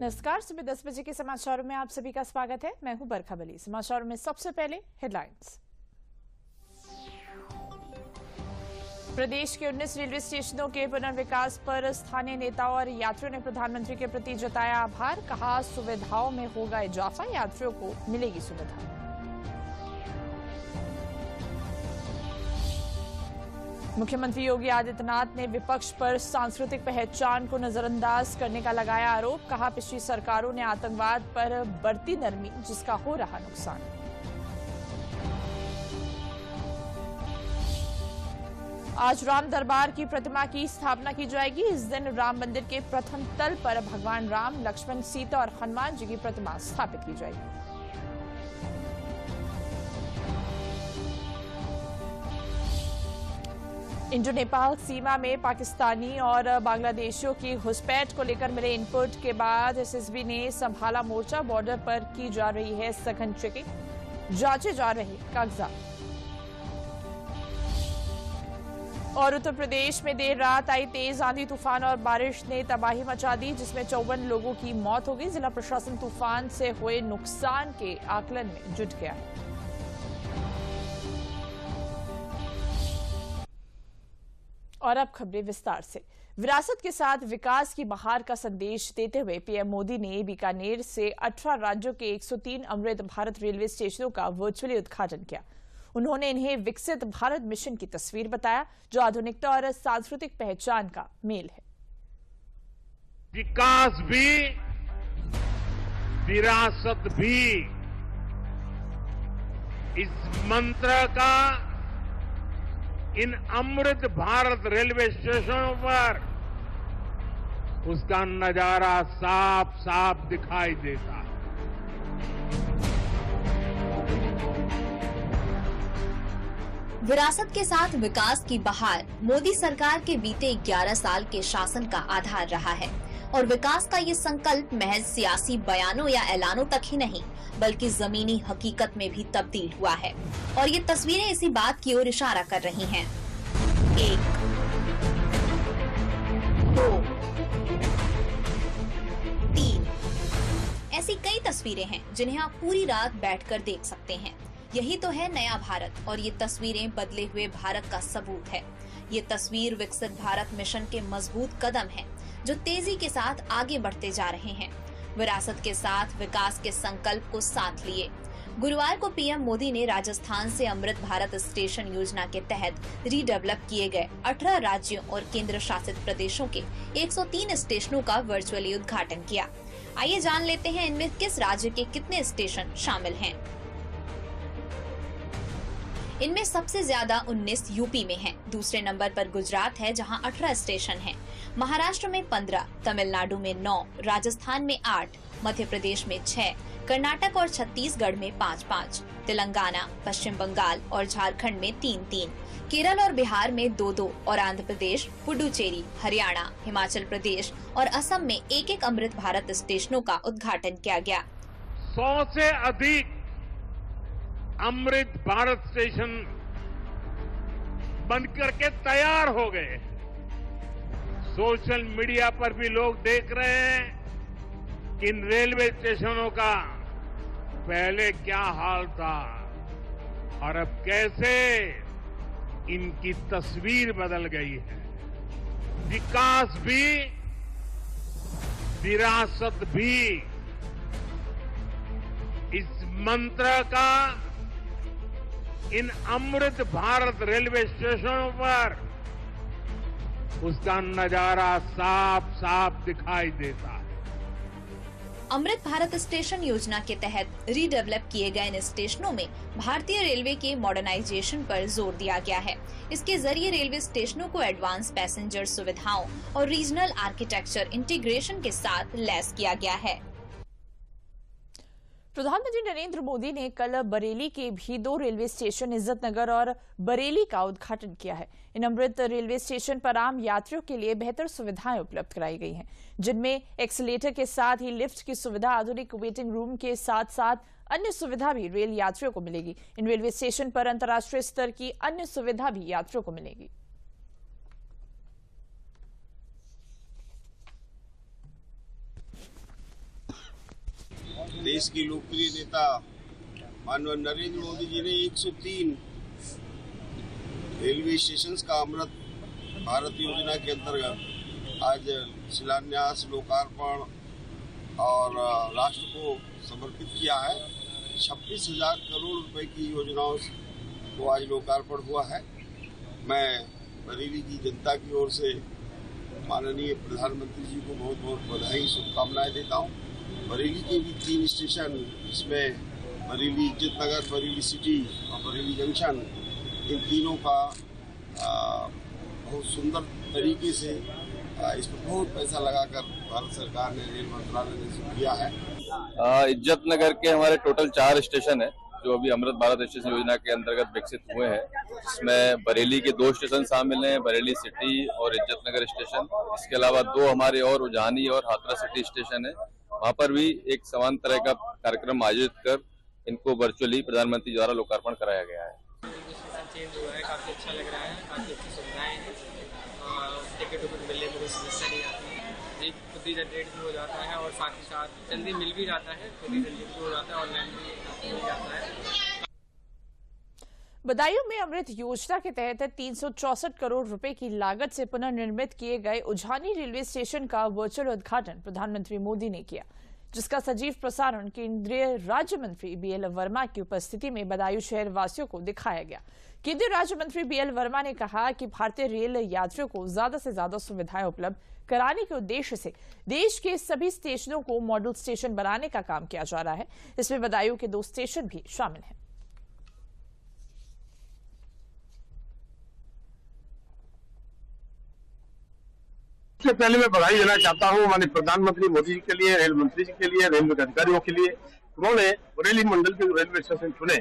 नमस्कार। सुबह 10 बजे के समाचारों में आप सभी का स्वागत है। मैं हूं बरखा बली। समाचारों में सबसे पहले हेडलाइंस। प्रदेश के 19 रेलवे स्टेशनों के पुनर्विकास पर स्थानीय नेताओं और यात्रियों ने प्रधानमंत्री के प्रति जताया आभार। कहा, सुविधाओं में होगा इजाफा, यात्रियों को मिलेगी सुविधा। मुख्यमंत्री योगी आदित्यनाथ ने विपक्ष पर सांस्कृतिक पहचान को नजरअंदाज करने का लगाया आरोप। कहा, पिछली सरकारों ने आतंकवाद पर बरती नरमी, जिसका हो रहा नुकसान। आज राम दरबार की प्रतिमा की स्थापना की जाएगी। इस दिन राम मंदिर के प्रथम तल पर भगवान राम, लक्ष्मण, सीता और हनुमान जी की प्रतिमा स्थापित की जाएगी। इंडो नेपाल सीमा में पाकिस्तानी और बांग्लादेशियों की घुसपैठ को लेकर मिले इनपुट के बाद एसएसबी ने संभाला मोर्चा। बॉर्डर पर की जा रही है सघन चेकिंग, जांचे जा रहे कागजात। और उत्तर प्रदेश में देर रात आई तेज आंधी, तूफान और बारिश ने तबाही मचा दी, जिसमें 54 लोगों की मौत हो गई। जिला प्रशासन तूफान से हुए नुकसान के आकलन में जुट गया है। और अब खबरें विस्तार से। विरासत के साथ विकास की बहार का संदेश देते हुए पीएम मोदी ने बीकानेर से 18 राज्यों के 103 अमृत भारत रेलवे स्टेशनों का वर्चुअली उद्घाटन किया। उन्होंने इन्हें विकसित भारत मिशन की तस्वीर बताया, जो आधुनिकता और सांस्कृतिक पहचान का मेल है। विकास भी, विरासत भी, इस मंत्र का इन अमृत भारत रेलवे स्टेशनों पर उसका नजारा साफ साफ दिखाई देता है। विरासत के साथ विकास की बहार मोदी सरकार के बीते 11 साल के शासन का आधार रहा है। और विकास का ये संकल्प महज सियासी बयानों या ऐलानों तक ही नहीं, बल्कि जमीनी हकीकत में भी तब्दील हुआ है। और ये तस्वीरें इसी बात की ओर इशारा कर रही हैं। 1, 2, 3 ऐसी कई तस्वीरें हैं जिन्हें आप पूरी रात बैठकर देख सकते हैं। यही तो है नया भारत, और ये तस्वीरें बदले हुए भारत का सबूत है। ये तस्वीर विकसित भारत मिशन के मजबूत कदम है, जो तेजी के साथ आगे बढ़ते जा रहे हैं। विरासत के साथ विकास के संकल्प को साथ लिए गुरुवार को पीएम मोदी ने राजस्थान से अमृत भारत स्टेशन योजना के तहत रीडेवलप किए गए 18 राज्यों और केंद्र शासित प्रदेशों के 103 स्टेशनों का वर्चुअली उद्घाटन किया। आइए जान लेते हैं इनमें किस राज्य के कितने स्टेशन शामिल हैं। इनमें सबसे ज्यादा 19 यूपी में हैं। दूसरे नंबर पर गुजरात है, जहां 18 स्टेशन हैं। महाराष्ट्र में 15, तमिलनाडु में 9, राजस्थान में 8, मध्य प्रदेश में 6, कर्नाटक और छत्तीसगढ़ में 5-5, तेलंगाना, पश्चिम बंगाल और झारखंड में 3-3, केरल और बिहार में 2-2 और आंध्र प्रदेश, पुडुचेरी, हरियाणा, हिमाचल प्रदेश और असम में 1-1 अमृत भारत स्टेशनों का उद्घाटन किया गया। 100 से अधिक अमृत भारत स्टेशन बनकर के तैयार हो गए। सोशल मीडिया पर भी लोग देख रहे हैं कि इन रेलवे स्टेशनों का पहले क्या हाल था और अब कैसे इनकी तस्वीर बदल गई है। विकास भी, विरासत भी, इस मंत्र का इन अमृत भारत रेलवे स्टेशनों पर उसका नजारा साफ साफ दिखाई देता है। अमृत भारत स्टेशन योजना के तहत रीडेवलप किए गए इन स्टेशनों में भारतीय रेलवे के मॉडर्नाइजेशन पर जोर दिया गया है। इसके जरिए रेलवे स्टेशनों को एडवांस पैसेंजर सुविधाओं और रीजनल आर्किटेक्चर इंटीग्रेशन के साथ लैस किया गया है। प्रधानमंत्री नरेंद्र मोदी ने कल बरेली के भी 2 रेलवे स्टेशन इज्जतनगर और बरेली का उद्घाटन किया है। इन अमृत रेलवे स्टेशन पर आम यात्रियों के लिए बेहतर सुविधाएं उपलब्ध कराई गई हैं, जिनमें एक्सीलेटर के साथ ही लिफ्ट की सुविधा, आधुनिक वेटिंग रूम के साथ साथ अन्य सुविधा भी रेल यात्रियों को मिलेगी। इन रेलवे स्टेशन पर अंतर्राष्ट्रीय स्तर की अन्य सुविधा भी यात्रियों को मिलेगी। देश के लोकप्रिय नेता माननीय नरेंद्र मोदी जी ने 103 रेलवे स्टेशन का अमृत भारत योजना के अंतर्गत आज शिलान्यास, लोकार्पण और राष्ट्र को समर्पित किया है। 26,000 करोड़ रुपए की योजनाओं को आज लोकार्पण हुआ है। मैं बरेली की जनता की ओर से माननीय प्रधानमंत्री जी को बहुत बहुत बधाई, शुभकामनाएं देता हूं। बरेली के भी 3 स्टेशन, जिसमें बरेली इज्जत नगर, बरेली सिटी और बरेली जंक्शन, इन तीनों का बहुत सुंदर तरीके से इस पर बहुत पैसा लगाकर भारत सरकार ने, रेल मंत्रालय ने शुरू किया है। इज्जत नगर के हमारे टोटल 4 स्टेशन है जो अभी अमृत भारत स्टेशन योजना के अंतर्गत विकसित हुए हैं। इसमें बरेली के 2 स्टेशन शामिल हैं, बरेली सिटी और इज्जत नगर स्टेशन। इसके अलावा 2 हमारे और उजानी और हाथरस सिटी स्टेशन है। वहाँ पर भी एक समान तरह का कार्यक्रम आयोजित कर इनको वर्चुअली प्रधानमंत्री द्वारा लोकार्पण कराया गया है। चेंज हुआ है, काफ़ी अच्छा लग रहा है, काफ़ी अच्छी सुविधाएं हैं। टिकट मिलने में कोई समस्या नहीं आती है, एक खुद ही जनरेट भी हो जाता है और साथ ही साथ जल्दी मिल भी जाता है, खुद ही जनरेट भी हो जाता है, ऑनलाइन भी मिल जाता है। बदायूं में अमृत योजना के तहत 364 करोड़ रुपए की लागत से पुनर्निर्मित किए गए उजानी रेलवे स्टेशन का वर्चुअल उद्घाटन प्रधानमंत्री मोदी ने किया, जिसका सजीव प्रसारण केंद्रीय राज्य मंत्री बीएल वर्मा की उपस्थिति में बदायूं शहर वासियों को दिखाया गया। केंद्रीय राज्य मंत्री बीएल वर्मा ने कहा कि भारतीय रेल यात्रियों को ज्यादा से ज्यादा सुविधाएं उपलब्ध कराने के उद्देश्य से देश के सभी स्टेशनों को मॉडल स्टेशन बनाने का काम किया जा रहा है। इसमें बदायूं के 2 स्टेशन भी शामिल हैं। सबसे पहले मैं बधाई देना चाहता हूं माननीय प्रधानमंत्री मोदी जी के लिए, रेल मंत्री जी के लिए, रेलवे के अधिकारियों के लिए। उन्होंने बरेली मंडल के रेलवे स्टेशन चुने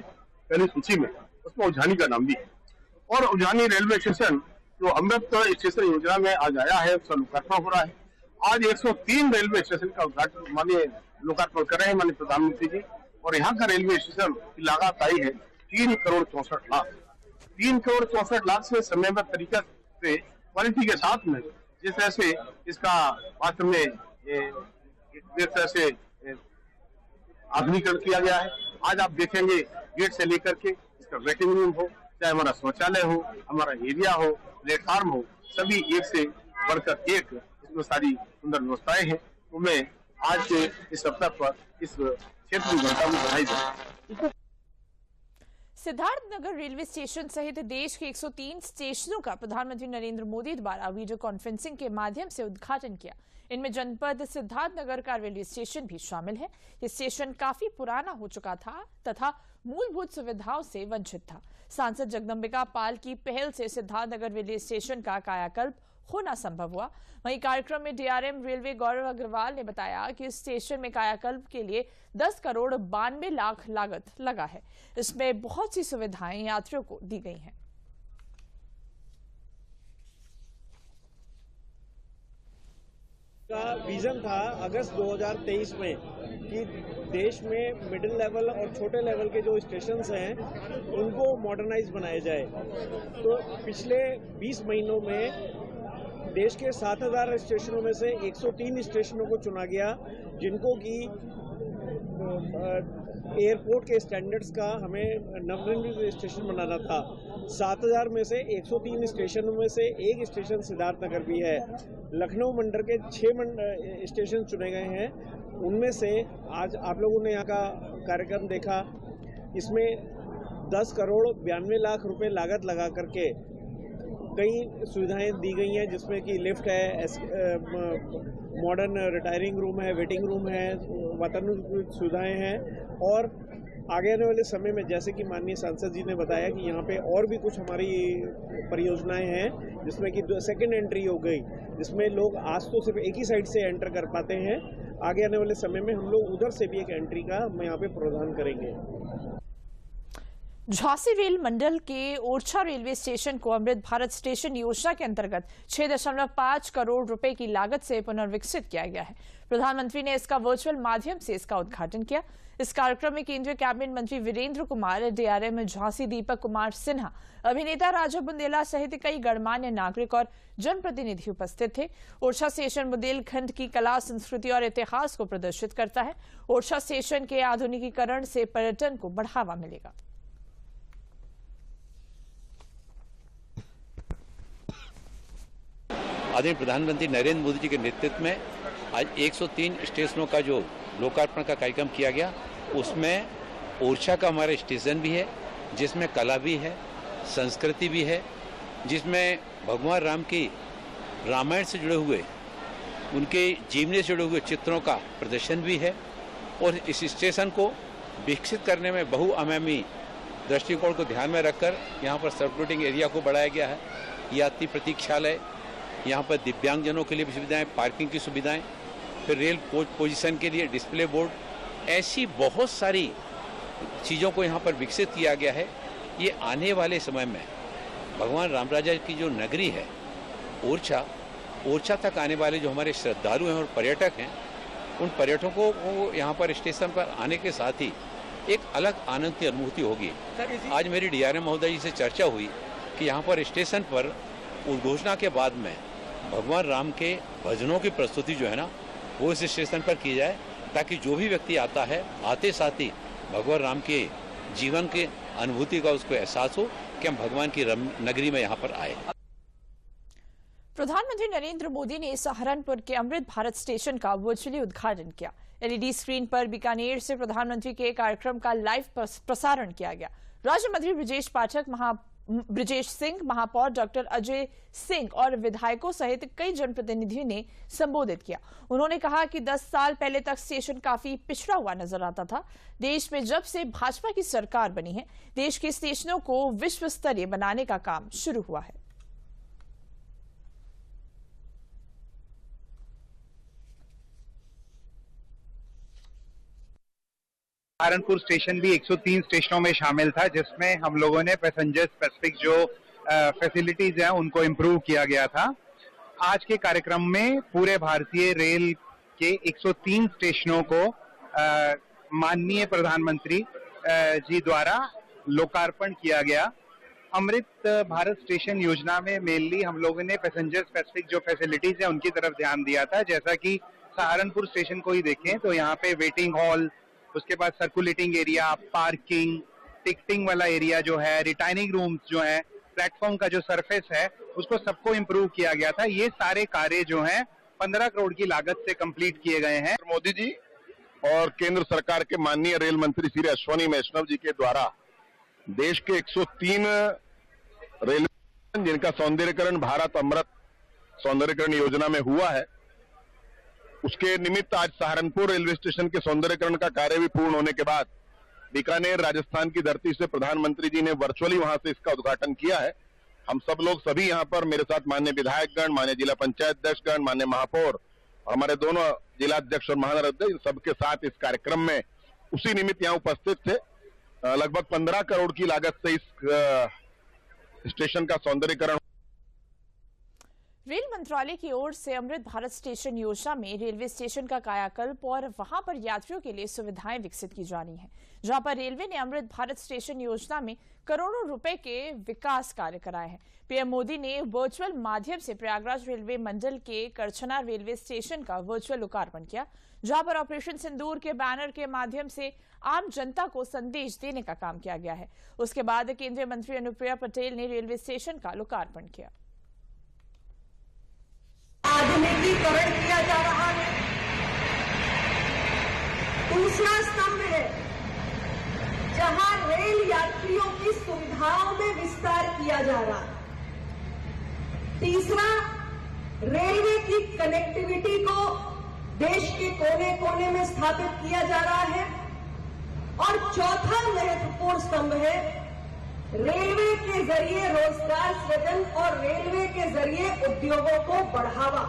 पहली सूची में, उसमें उजानी का नाम भी है। और उजानी रेलवे स्टेशन जो अमृत स्टेशन योजना में आज आया है, उसका लोकार्पण हो रहा है। आज 103 रेलवे स्टेशन का उद्घाटन माननीय लोकार्पण कर रहे हैं माननीय प्रधानमंत्री जी। और यहाँ का रेलवे स्टेशन की लागत आई है 3 करोड़ 64 लाख। 3 करोड़ 64 लाख से समयबद्ध तरीके से क्वालिटी के साथ में जिस तरह से इसका वास्तव में जिस तरह से आधुनिकीकरण किया गया है। आज आप देखेंगे गेट से लेकर के इसका वेटिंग रूम हो, चाहे हमारा शौचालय हो, हमारा एरिया हो, प्लेटफार्म हो, सभी एक से बढ़कर एक इसमें सारी सुंदर व्यवस्थाएं हैं। तो मैं आज के इस अवसर पर इस क्षेत्र की जनता को बधाई देता हूं। सिद्धार्थनगर रेलवे स्टेशन सहित देश के 103 स्टेशनों का प्रधानमंत्री नरेंद्र मोदी द्वारा वीडियो कॉन्फ्रेंसिंग के माध्यम से उद्घाटन किया। इनमें जनपद सिद्धार्थनगर का रेलवे स्टेशन भी शामिल है। ये स्टेशन काफी पुराना हो चुका था तथा मूलभूत सुविधाओं से वंचित था। सांसद जगदम्बिका पाल की पहल से सिद्धार्थनगर रेलवे स्टेशन का कायाकल्प होना संभव हुआ। वहीं कार्यक्रम में डीआरएम रेलवे गौरव अग्रवाल ने बताया कि इस स्टेशन में कायाकल्प के लिए 10 करोड़ 92 लाख लागत लगा है। इसमें बहुत सी सुविधाएं यात्रियों को दी गई हैं। का विजन था अगस्त 2023 में कि देश में मिडिल लेवल और छोटे लेवल के जो स्टेशंस हैं उनको मॉडर्नाइज बनाया जाए। तो पिछले 20 महीनों में देश के 7000 स्टेशनों में से 103 स्टेशनों को चुना गया, जिनको कि एयरपोर्ट के स्टैंडर्ड्स का हमें नवनिर्मित स्टेशन बनाना था। 7000 में से 103 स्टेशनों में से एक स्टेशन सिद्धार्थनगर भी है। लखनऊ मंडल के 6 स्टेशन चुने गए हैं। उनमें से आज आप लोगों ने यहाँ का कार्यक्रम देखा। इसमें 10 करोड़ 92 लाख रुपए लागत लगा करके कई सुविधाएं दी गई हैं, जिसमें कि लिफ्ट है, मॉडर्न रिटायरिंग रूम है, वेटिंग रूम है, वातानुकूलित सुविधाएं हैं। और आगे आने वाले समय में जैसे कि माननीय सांसद जी ने बताया कि यहाँ पे और भी कुछ हमारी परियोजनाएं हैं, जिसमें कि सेकंड एंट्री हो गई, जिसमें लोग आज तो सिर्फ एक ही साइड से एंटर कर पाते हैं। आगे आने वाले समय में हम लोग उधर से भी एक एंट्री का हम यहाँ पे प्रावधान करेंगे। झांसी रेल मंडल के ओरछा रेलवे स्टेशन को अमृत भारत स्टेशन योजना के अंतर्गत 6.5 करोड़ रुपए की लागत से पुनर्विकसित किया गया है। प्रधानमंत्री ने इसका वर्चुअल माध्यम से इसका उद्घाटन किया। इस कार्यक्रम में केंद्रीय कैबिनेट मंत्री वीरेंद्र कुमार, डीआरएम झांसी दीपक कुमार सिन्हा, अभिनेता राजा बुंदेला सहित कई गणमान्य नागरिक और जनप्रतिनिधि उपस्थित थे। ओरछा स्टेशन बुंदेलखंड की कला, संस्कृति और इतिहास को प्रदर्शित करता है। ओरछा स्टेशन के आधुनिकीकरण से पर्यटन को बढ़ावा मिलेगा। आदरणीय प्रधानमंत्री नरेंद्र मोदी जी के नेतृत्व में आज 103 स्टेशनों का जो लोकार्पण का कार्यक्रम किया गया, उसमें ओरछा का हमारा स्टेशन भी है, जिसमें कला भी है, संस्कृति भी है, जिसमें भगवान राम की रामायण से जुड़े हुए, उनके जीवनी से जुड़े हुए चित्रों का प्रदर्शन भी है। और इस स्टेशन को विकसित करने में बहुआयामी दृष्टिकोण को ध्यान में रखकर यहाँ पर सर्कुलेटिंग एरिया को बढ़ाया गया है, यात्री प्रतीक्षालय, यहाँ पर दिव्यांगजनों के लिए भी सुविधाएं, पार्किंग की सुविधाएं, फिर रेल कोच पोजीशन के लिए डिस्प्ले बोर्ड, ऐसी बहुत सारी चीज़ों को यहाँ पर विकसित किया गया है। ये आने वाले समय में भगवान राम राजा की जो नगरी है ओरछा तक आने वाले जो हमारे श्रद्धालु हैं और पर्यटक हैं, उन पर्यटकों को यहाँ पर स्टेशन पर आने के साथ ही एक अलग आनंद की अनुभूति होगी। आज मेरी डीआरएम महोदय जी से चर्चा हुई कि यहाँ पर स्टेशन पर उद्घोषणा के बाद में भगवान राम के भजनों की प्रस्तुति जो है ना, वो इस स्टेशन पर की जाए, ताकि जो भी व्यक्ति आता है, आते साथ ही भगवान राम के जीवन के अनुभूति का उसको एहसास हो कि हम भगवान की नगरी में यहाँ पर आए। प्रधानमंत्री नरेंद्र मोदी ने सहारनपुर के अमृत भारत स्टेशन का वर्चुअली उद्घाटन किया। एलईडी स्क्रीन पर बीकानेर से प्रधानमंत्री के कार्यक्रम का लाइव प्रसारण किया गया। राज्य मंत्री ब्रिजेश सिंह, महापौर डॉक्टर अजय सिंह और विधायकों सहित कई जनप्रतिनिधियों ने संबोधित किया। उन्होंने कहा कि 10 साल पहले तक स्टेशन काफी पिछड़ा हुआ नजर आता था। देश में जब से भाजपा की सरकार बनी है, देश के स्टेशनों को विश्व स्तरीय बनाने का काम शुरू हुआ है। सहारनपुर स्टेशन भी 103 स्टेशनों में शामिल था, जिसमें हम लोगों ने पैसेंजर स्पेसिफिक जो फैसिलिटीज हैं उनको इम्प्रूव किया गया था। आज के कार्यक्रम में पूरे भारतीय रेल के 103 स्टेशनों को माननीय प्रधानमंत्री जी द्वारा लोकार्पण किया गया। अमृत भारत स्टेशन योजना में मेनली हम लोगों ने पैसेंजर स्पेसिफिक जो फैसिलिटीज हैं उनकी तरफ ध्यान दिया था। जैसा कि सहारनपुर स्टेशन को ही देखें तो यहाँ पे वेटिंग हॉल, उसके बाद सर्कुलेटिंग एरिया, पार्किंग, टिकटिंग वाला एरिया जो है, रिटायरिंग रूम्स जो है, प्लेटफॉर्म का जो सरफेस है, उसको सबको इम्प्रूव किया गया था। ये सारे कार्य जो हैं 15 करोड़ की लागत से कंप्लीट किए गए हैं। मोदी जी और केंद्र सरकार के माननीय रेल मंत्री श्री अश्वनी वैष्णव जी के द्वारा देश के 103 रेलवे जिनका सौंदर्यीकरण भारत अमृत सौंदर्यीकरण योजना में हुआ है, उसके निमित्त आज सहारनपुर रेलवे स्टेशन के सौंदर्यीकरण का कार्य भी पूर्ण होने के बाद बीकानेर राजस्थान की धरती से प्रधानमंत्री जी ने वर्चुअली वहां से इसका उद्घाटन किया है। हम सब लोग सभी यहाँ पर, मेरे साथ माननीय विधायकगण, माननीय जिला पंचायत अध्यक्षगण, माननीय महापौर और हमारे दोनों जिला अध्यक्ष और महानगर अध्यक्ष सबके साथ इस कार्यक्रम में उसी निमित्त यहाँ उपस्थित थे। लगभग 15 करोड़ की लागत से इस स्टेशन का सौंदर्यीकरण। रेल मंत्रालय की ओर से अमृत भारत स्टेशन योजना में रेलवे स्टेशन का कायाकल्प और वहां पर यात्रियों के लिए सुविधाएं विकसित की जा रही हैं, जहां पर रेलवे ने अमृत भारत स्टेशन योजना में करोड़ों रुपए के विकास कार्य कराए हैं। पीएम मोदी ने वर्चुअल माध्यम से प्रयागराज रेलवे मंडल के करछना रेलवे स्टेशन का वर्चुअल लोकार्पण किया, जहां पर ऑपरेशन सिंदूर के बैनर के माध्यम से आम जनता को संदेश देने का काम किया गया है। उसके बाद केंद्रीय मंत्री अनुप्रिया पटेल ने रेलवे स्टेशन का लोकार्पण किया। आधुनिकीकरण किया जा रहा है। दूसरा स्तंभ है जहां रेल यात्रियों की सुविधाओं में विस्तार किया जा रहा है। तीसरा, रेलवे की कनेक्टिविटी को देश के कोने कोने में स्थापित किया जा रहा है। और चौथा महत्वपूर्ण स्तंभ है रेलवे के जरिए रोजगार सृजन और रेलवे के जरिए उद्योगों को बढ़ावा।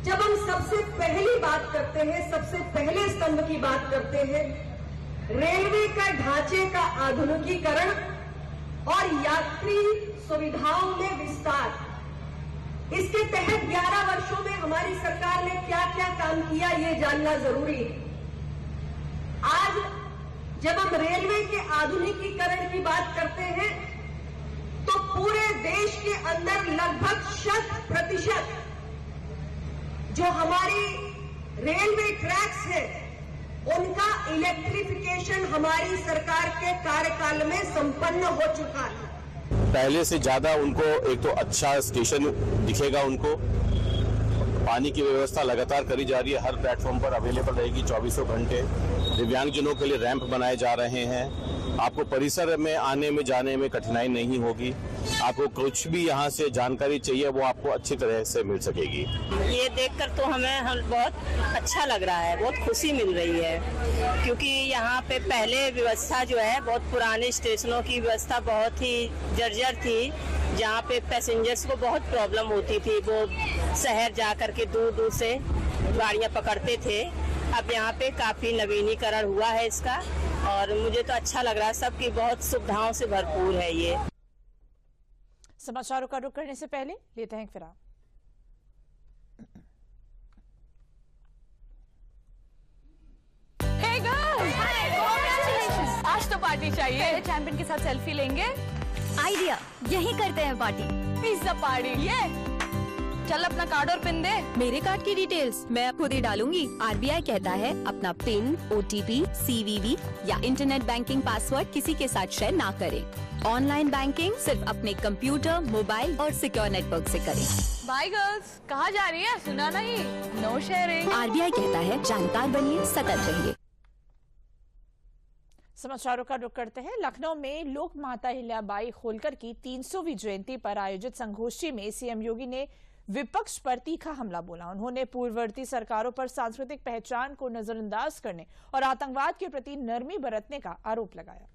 जब हम सबसे पहली बात करते हैं, सबसे पहले स्तंभ की बात करते हैं, रेलवे का ढांचे का आधुनिकीकरण और यात्री सुविधाओं में विस्तार। इसके तहत 11 वर्षों में हमारी सरकार ने क्या क्या काम किया, ये जानना जरूरी है। आज जब हम रेलवे के आधुनिकीकरण की बात करते हैं तो पूरे देश के अंदर लगभग 100% जो हमारी रेलवे ट्रैक्स है उनका इलेक्ट्रिफिकेशन हमारी सरकार के कार्यकाल में संपन्न हो चुका है। पहले से ज्यादा उनको एक तो अच्छा स्टेशन दिखेगा, उनको पानी की व्यवस्था लगातार करी जा रही है, हर प्लेटफॉर्म पर अवेलेबल रहेगी 24 घंटे। दिव्यांगजनों के लिए रैंप बनाए जा रहे हैं, आपको परिसर में आने में जाने में कठिनाई नहीं होगी, आपको कुछ भी यहाँ से जानकारी चाहिए वो आपको अच्छी तरह से मिल सकेगी। ये देखकर तो हमें बहुत अच्छा लग रहा है, बहुत खुशी मिल रही है, क्योंकि यहाँ पे पहले व्यवस्था जो है बहुत पुराने स्टेशनों की व्यवस्था बहुत ही जर्जर थी, जहाँ पे पैसेंजर्स को बहुत प्रॉब्लम होती थी, वो शहर जा करके दूर दूर से गाड़ियाँ पकड़ते थे। अब यहाँ पे काफी नवीनीकरण हुआ है इसका और मुझे तो अच्छा लग रहा है, सबकी बहुत सुविधाओं से भरपूर है ये। समाचारों का रुख करने से पहले लेते हैं एक विराम। Hey girls! Congratulations! आज तो पार्टी चाहिए। चैंपियन के साथ सेल्फी लेंगे। आइडिया, यही करते हैं पार्टी। Pizza party. ये चल अपना कार्ड और पिन दे। मेरे कार्ड की डिटेल्स मैं खुद ही डालूंगी। आरबीआई कहता है अपना पिन, ओटीपी, सीवीवी या इंटरनेट बैंकिंग पासवर्ड किसी के साथ शेयर ना करें। ऑनलाइन बैंकिंग सिर्फ अपने कंप्यूटर, मोबाइल और सिक्योर नेटवर्क से करें। बाय गर्ल्स, कहाँ जा रही है? सुना नहीं, नो शेयरिंग। आरबीआई कहता है जानकार बनिए, सतर्क रहिए। समाचारों का रुख करते हैं। लखनऊ में लोक माता अहिल्याबाई होलकर की 300वीं जयंती पर आयोजित संगोष्ठी में सीएम योगी ने विपक्ष पर तीखा हमला बोला। उन्होंने पूर्ववर्ती सरकारों पर सांस्कृतिक पहचान को नजरअंदाज करने और आतंकवाद के प्रति नरमी बरतने का आरोप लगाया।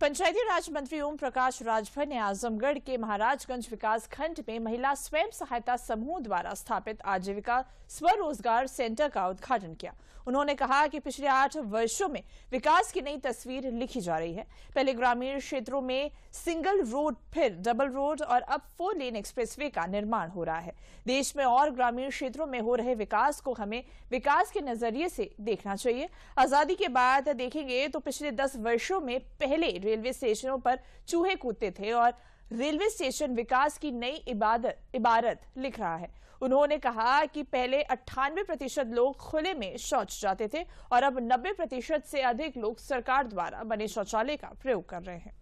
पंचायती राज मंत्री ओम प्रकाश राजभर ने आजमगढ़ के महाराजगंज विकास खंड में महिला स्वयं सहायता समूह द्वारा स्थापित आजीविका स्वरोजगार सेंटर का उद्घाटन किया। उन्होंने कहा कि पिछले 8 वर्षों में विकास की नई तस्वीर लिखी जा रही है। पहले ग्रामीण क्षेत्रों में सिंगल रोड, फिर डबल रोड और अब 4 लेन एक्सप्रेसवे का निर्माण हो रहा है। देश में और ग्रामीण क्षेत्रों में हो रहे विकास को हमें विकास के नजरिए से देखना चाहिए। आजादी के बाद देखेंगे तो पिछले 10 वर्षों में पहले रेलवे स्टेशनों पर चूहे कूदते थे और रेलवे स्टेशन विकास की नई इबारत लिख रहा है। उन्होंने कहा कि पहले 98% लोग खुले में शौच जाते थे और अब 90% से अधिक लोग सरकार द्वारा बने शौचालय का प्रयोग कर रहे हैं।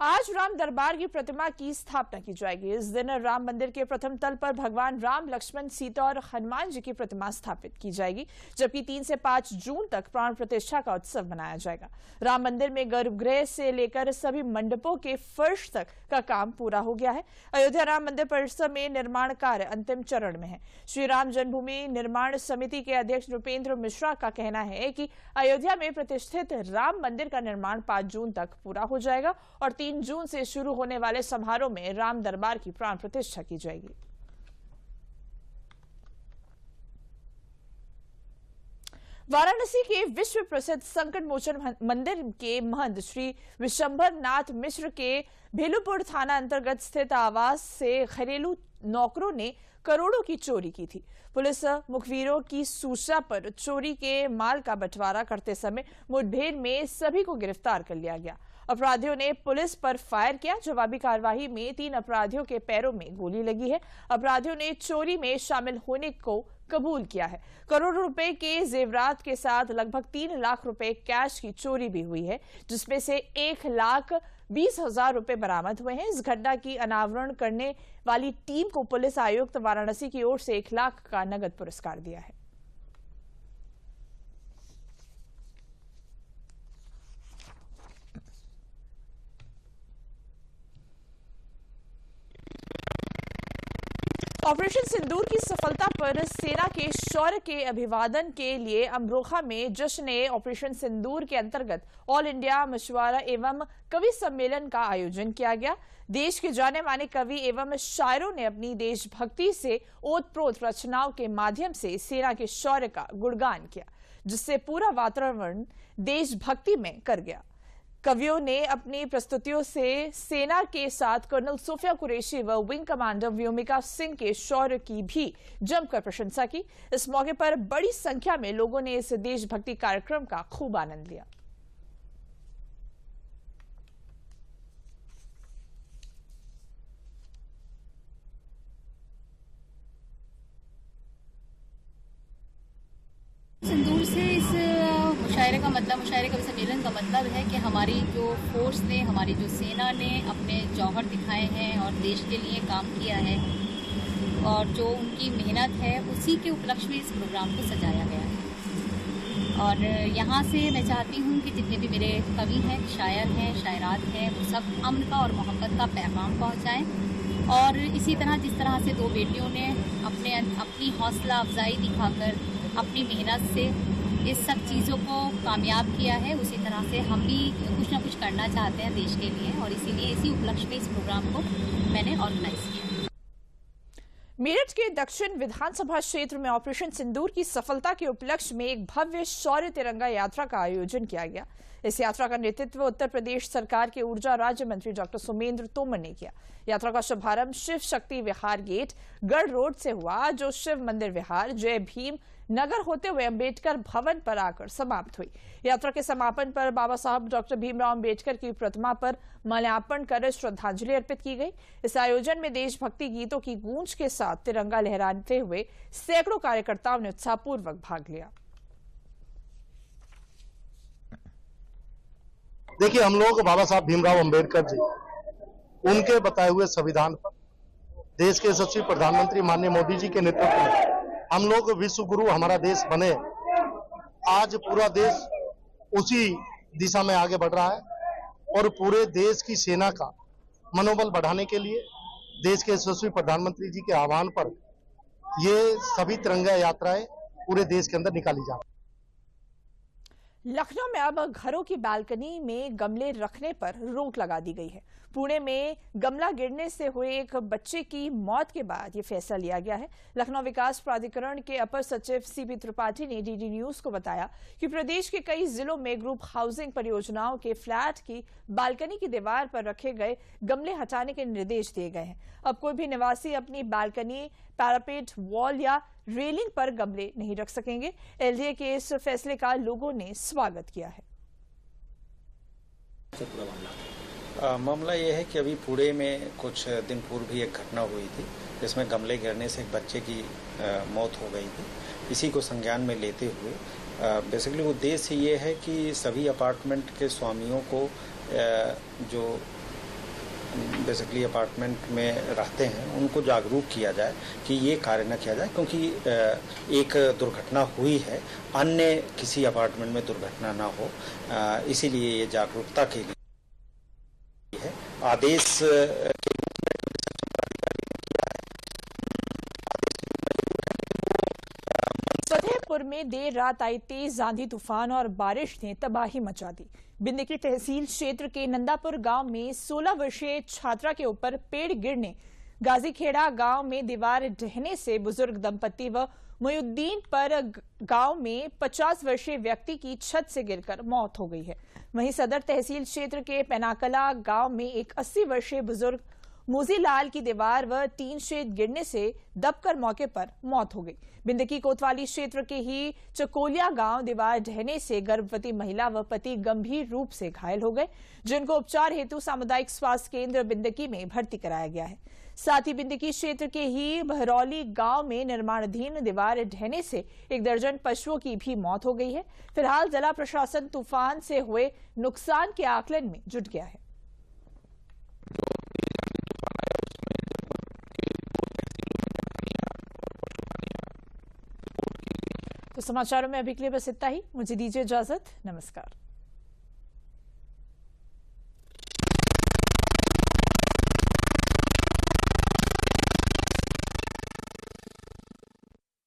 आज राम दरबार की प्रतिमा की स्थापना की जाएगी। इस दिन राम मंदिर के प्रथम तल पर भगवान राम, लक्ष्मण, सीता और हनुमान जी की प्रतिमा स्थापित की जाएगी, जबकि 3 से 5 जून तक प्राण प्रतिष्ठा का उत्सव मनाया जाएगा। राम मंदिर में गर्भगृह से लेकर सभी मंडपों के फर्श तक का काम पूरा हो गया है। अयोध्या राम मंदिर परिसर में निर्माण कार्य अंतिम चरण में है। श्री राम जन्मभूमि निर्माण समिति के अध्यक्ष नृपेंद्र मिश्रा का कहना है कि अयोध्या में प्रतिष्ठित राम मंदिर का निर्माण 5 जून तक पूरा हो जाएगा और 3 जून से शुरू होने वाले समारोह में राम दरबार की प्राण प्रतिष्ठा की जाएगी। वाराणसी के विश्व प्रसिद्ध संकट मोचन मंदिर के महंत श्री विशंभर नाथ मिश्र के भेलुपुर थाना अंतर्गत स्थित आवास से घरेलू नौकरों ने करोड़ों की चोरी की थी। पुलिस मुखबिरों की सूचना पर चोरी के माल का बंटवारा करते समय मुठभेड़ में सभी को गिरफ्तार कर लिया गया। अपराधियों ने पुलिस पर फायर किया। जवाबी कार्रवाई में 3 अपराधियों के पैरों में गोली लगी है। अपराधियों ने चोरी में शामिल होने को कबूल किया है। करोड़ों रुपए के जेवरात के साथ लगभग 3 लाख रुपए कैश की चोरी भी हुई है, जिसमें से 1,20,000 रुपए बरामद हुए हैं। इस घटना की अनावरण करने वाली टीम को पुलिस आयुक्त वाराणसी की ओर से 1 लाख का नगद पुरस्कार दिया है। ऑपरेशन सिंदूर की सफलता पर सेना के शौर्य के अभिवादन के लिए अमरोहा में जश्न ऑपरेशन सिंदूर के अंतर्गत ऑल इंडिया मशवरा एवं कवि सम्मेलन का आयोजन किया गया। देश के जाने माने कवि एवं शायरों ने अपनी देशभक्ति से ओतप्रोत रचनाओं के माध्यम से सेना के शौर्य का गुणगान किया, जिससे पूरा वातावरण देशभक्ति में कर गया। कवियों ने अपनी प्रस्तुतियों से सेना के साथ कर्नल सोफिया कुरैशी व विंग कमांडर व्योमिका सिंह के शौर्य की भी जमकर प्रशंसा की। इस मौके पर बड़ी संख्या में लोगों ने इस देशभक्ति कार्यक्रम का खूब आनंद लिया। सिंदूर से इस मुशायरे का मतलब, मुशायरे कवि सम्मेलन का मतलब है कि हमारी जो फोर्स ने, हमारी जो सेना ने अपने जौहर दिखाए हैं और देश के लिए काम किया है और जो उनकी मेहनत है, उसी के उपलक्ष्य में इस प्रोग्राम को सजाया गया है। और यहाँ से मैं चाहती हूँ कि जितने भी मेरे कवि हैं, शायर हैं, शायरात हैं, वो सब अमन का और मोहब्बत का पैगाम पहुँचाएँ। और इसी तरह जिस तरह से दो बेटियों ने अपनी हौसला अफजाई दिखाकर अपनी मेहनत से इस सब चीज़ों को कामयाब किया है, उसी तरह से हम भी कुछ ना कुछ करना चाहते हैं देश के लिए और इसीलिए इसी उपलक्ष्य में इस प्रोग्राम को मैंने ऑर्गेनाइज किया। मेरठ के दक्षिण विधानसभा क्षेत्र में ऑपरेशन सिंदूर की सफलता के उपलक्ष्य में एक भव्य शौर्य तिरंगा यात्रा का आयोजन किया गया। इस यात्रा का नेतृत्व उत्तर प्रदेश सरकार के ऊर्जा राज्य मंत्री डॉक्टर सोमेंद्र तोमर ने किया। यात्रा का शुभारंभ शिव शक्ति विहार गेट गढ़ रोड से हुआ, जो शिव मंदिर विहार जय भीम नगर होते हुए अंबेडकर भवन पर आकर समाप्त हुई। यात्रा के समापन पर बाबा साहब डॉक्टर भीमराव अंबेडकर की प्रतिमा पर माल्यार्पण कर श्रद्धांजलि अर्पित की गई। इस आयोजन में देशभक्ति गीतों की गूंज के साथ तिरंगा लहराते हुए सैकड़ों कार्यकर्ताओं ने उत्साहपूर्वक भाग लिया। देखिए, हम लोग बाबा साहब भीमराव अंबेडकर जी, उनके बताए हुए संविधान पर देश के यशस्वी प्रधानमंत्री माननीय मोदी जी के नेतृत्व में हम लोग विश्व गुरु हमारा देश बने। आज पूरा देश उसी दिशा में आगे बढ़ रहा है और पूरे देश की सेना का मनोबल बढ़ाने के लिए देश के यशस्वी प्रधानमंत्री जी के आह्वान पर ये सभी तिरंगा यात्राएं पूरे देश के अंदर निकाली जा रही है। लखनऊ में अब घरों की बालकनी में गमले रखने पर रोक लगा दी गई है। पुणे में गमला गिरने से हुए एक बच्चे की मौत के बाद ये फैसला लिया गया है। लखनऊ विकास प्राधिकरण के अपर सचिव सीपी त्रिपाठी ने डीडी न्यूज को बताया कि प्रदेश के कई जिलों में ग्रुप हाउसिंग परियोजनाओं के फ्लैट की बालकनी की दीवार पर रखे गए गमले हटाने के निर्देश दिए गए हैं। अब कोई भी निवासी अपनी बालकनी, पैरापेट, वॉल या रेलिंग पर गमले नहीं रख सकेंगे। एलडीए के इस फैसले का लोगों ने स्वागत किया है। मामला ये है कि अभी पुणे में कुछ दिन पूर्व भी एक घटना हुई थी जिसमें गमले गिरने से एक बच्चे की मौत हो गई थी। इसी को संज्ञान में लेते हुए बेसिकली उद्देश्य ये है कि सभी अपार्टमेंट के स्वामियों को जो बेसिकली अपार्टमेंट में रहते हैं उनको जागरूक किया जाए कि ये कार्य न किया जाए, क्योंकि एक दुर्घटना हुई है, अन्य किसी अपार्टमेंट में दुर्घटना ना हो, इसीलिए ये जागरूकता के लिए है। आदेश फतेहपुर में देर रात आई तेज आंधी तूफान और बारिश ने तबाही मचा दी। बिंदकी तहसील क्षेत्र के नंदापुर गांव में 16 वर्षीय छात्रा के ऊपर पेड़ गिरने, गाजीखेड़ा गांव में दीवार ढहने से बुजुर्ग दंपति व मुयुद्दीन पर गांव में 50 वर्षीय व्यक्ति की छत से गिरकर मौत हो गई है। वहीं सदर तहसील क्षेत्र के पैनाकला गांव में एक 80 वर्षीय बुजुर्ग मूजीलाल की दीवार व टीन शेड गिरने से दबकर मौके पर मौत हो गई। बिंदकी कोतवाली क्षेत्र के ही चकोलिया गांव दीवार ढहने से गर्भवती महिला व पति गंभीर रूप से घायल हो गए, जिनको उपचार हेतु सामुदायिक स्वास्थ्य केंद्र बिंदकी में भर्ती कराया गया है। साथ ही बिंदकी क्षेत्र के ही बहरौली गांव में निर्माणाधीन दीवार ढहने से 1 दर्जन पशुओं की भी मौत हो गई है। फिलहाल जिला प्रशासन तूफान से हुए नुकसान के आकलन में जुट गया है। तो समाचारों में अभी के लिए बस इतना ही। मुझे दीजिए इजाजत। नमस्कार।